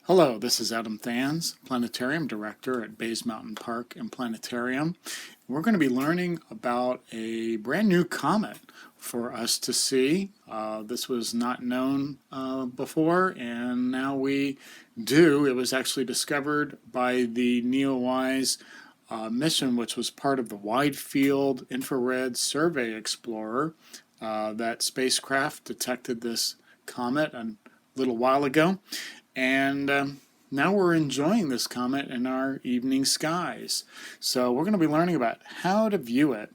Hello, this is Adam Thans, Planetarium Director at Bays Mountain Park and Planetarium. We're going to be learning about a brand new comet for us to see. This was not known before, and now we do. It was actually discovered by the NEOWISE mission, which was part of the Wide Field Infrared Survey Explorer. That spacecraft detected this comet a little while ago. And now we're enjoying this comet in our evening skies. So we're going to be learning about how to view it.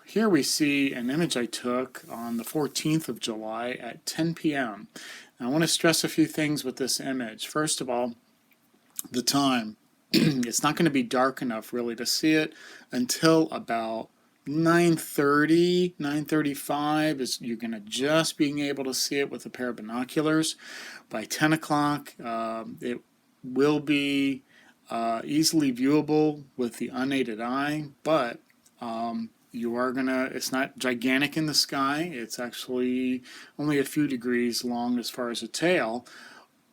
Here we see an image I took on the 14th of July at 10 p.m. Now, I want to stress a few things with this image. First of all, the time. It's not going to be dark enough really to see it until about 9:30, 9:35 is you're going to just being able to see it with a pair of binoculars. By 10 o'clock, it will be easily viewable with the unaided eye, but you are it's not gigantic in the sky. It's actually only a few degrees long as far as a tail,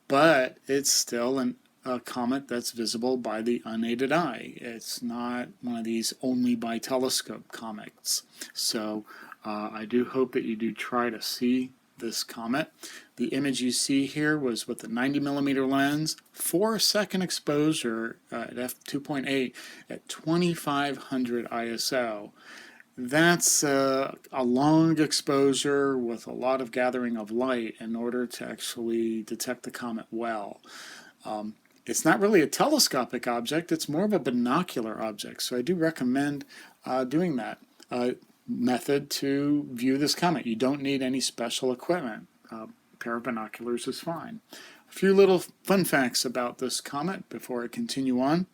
but it's still a comet that's visible by the unaided eye. It's not one of these only by telescope comets. So I do hope that you do try to see this comet. The image you see here was with the 90mm lens, 4-second exposure at f2.8 at 2500 ISO. That's a long exposure with a lot of gathering of light in order to actually detect the comet well. It's not really a telescopic object, it's more of a binocular object, so I do recommend doing that method to view this comet. You don't need any special equipment. A pair of binoculars is fine. A few little fun facts about this comet before I continue on.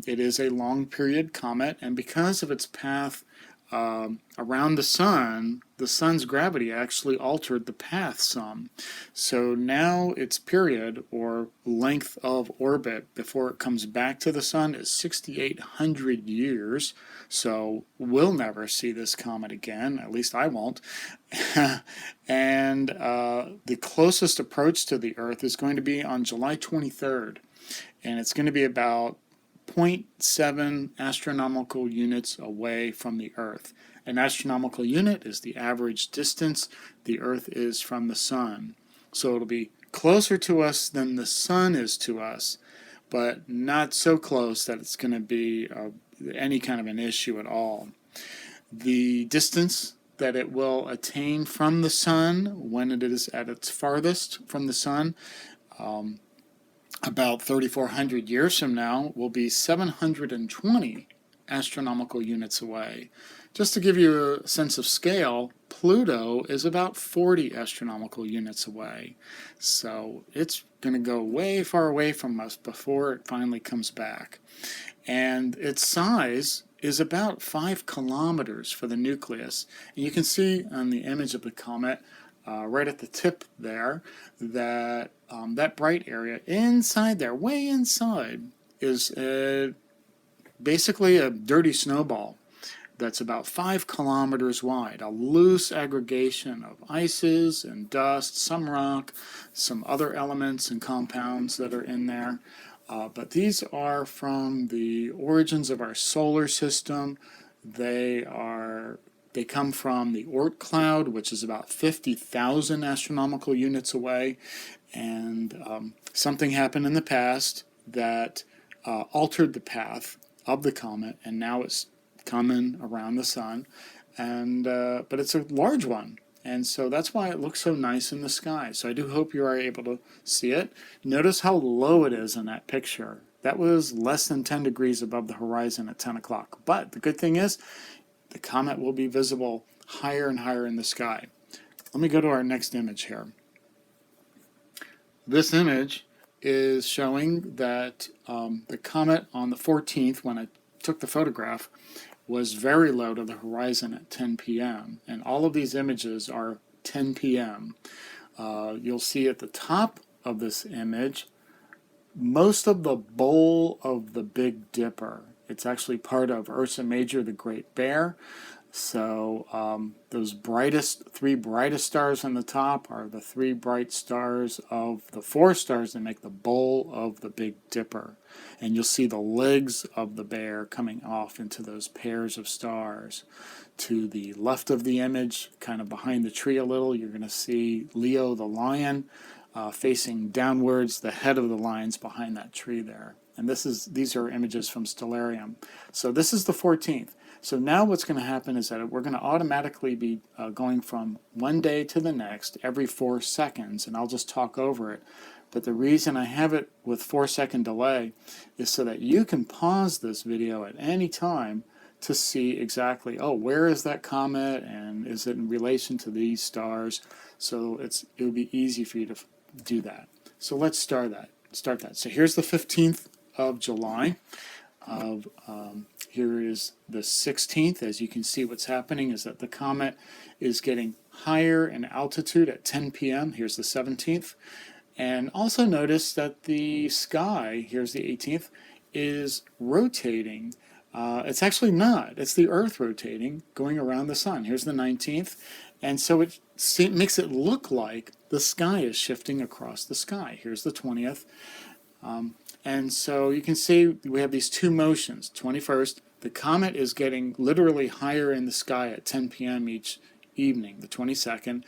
It is a long period comet, and because of its path around the sun's gravity actually altered the path some. So now its period, or length of orbit, before it comes back to the sun is 6,800 years. So we'll never see this comet again, at least I won't. And the closest approach to the Earth is going to be on July 23rd. And it's going to be about 0.7 astronomical units away from the Earth. An astronomical unit is the average distance the Earth is from the sun. So it'll be closer to us than the sun is to us, but not so close that it's going to be any kind of an issue at all. The distance that it will attain from the sun when it is at its farthest from the sun, about 3,400 years from now, will be 720 astronomical units away. Just to give you a sense of scale, Pluto is about 40 astronomical units away. So it's going to go way far away from us before it finally comes back. And its size is about 5 kilometers for the nucleus. And you can see on the image of the comet, right at the tip there, that that bright area inside there, way inside, is basically a dirty snowball that's about 5 kilometers wide, a loose aggregation of ices and dust, some rock, some other elements and compounds that are in there. But these are from the origins of our solar system. They come from the Oort cloud, which is about 50,000 astronomical units away, and something happened in the past that altered the path of the comet, and now it's coming around the sun, and but it's a large one, and so that's why it looks so nice in the sky. So I do hope you are able to see it. Notice how low it is in that picture. That was less than 10 degrees above the horizon at 10 o'clock. But the good thing is, the comet will be visible higher and higher in the sky. Let me go to our next image here. This image is showing that the comet on the 14th, when I took the photograph, was very low to the horizon at 10 p.m. And all of these images are 10 p.m. You'll see at the top of this image most of the bowl of the Big Dipper. It's actually part of Ursa Major, the Great Bear. So those three brightest stars on the top are the three bright stars of the four stars that make the bowl of the Big Dipper. And you'll see the legs of the bear coming off into those pairs of stars. To the left of the image, kind of behind the tree a little, you're going to see Leo the lion facing downwards. The head of the lion's behind that tree there. And these are images from Stellarium. So this is the 14th. So now what's going to happen is that we're going to automatically be going from one day to the next every 4 seconds, and I'll just talk over it. But the reason I have it with 4-second delay is so that you can pause this video at any time to see exactly, oh, where is that comet, and is it in relation to these stars? So it would be easy for you to do that. So let's start that. So here's the 15th of July. Here is the 16th. As you can see, what's happening is that the comet is getting higher in altitude at 10 p.m. Here's the 17th. And also notice that the sky, here's the 18th, is rotating. It's actually not. It's the Earth rotating, going around the sun. Here's the 19th. And so it makes it look like the sky is shifting across the sky. Here's the 20th. And so you can see we have these two motions. 21st, the comet is getting literally higher in the sky at 10 p.m. each evening. The 22nd,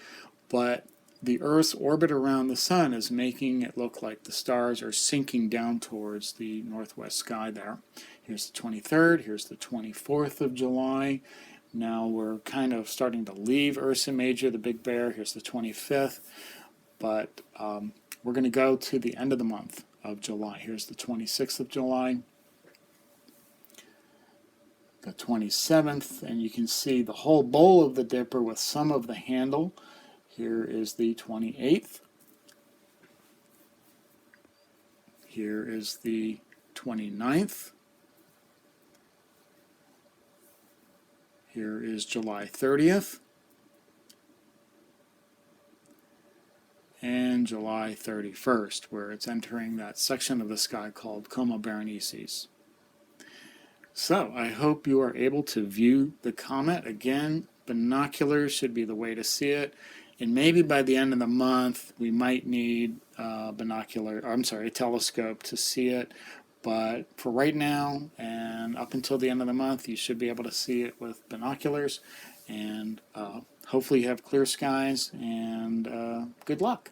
but the Earth's orbit around the sun is making it look like the stars are sinking down towards the northwest sky there. Here's the 23rd, here's the 24th of July. Now we're kind of starting to leave Ursa Major, the Big Bear. Here's the 25th, but we're going to go to the end of the month of July. Here's the 26th of July, the 27th, and you can see the whole bowl of the Dipper with some of the handle. Here is the 28th. Here is the 29th. Here is July 30th. And July 31st, where it's entering that section of the sky called Comet Berenices. So I hope you are able to view the comet. Again, binoculars should be the way to see it. And maybe by the end of the month, we might need a telescope to see it. But for right now, and up until the end of the month, you should be able to see it with binoculars. And hopefully you have clear skies, and good luck.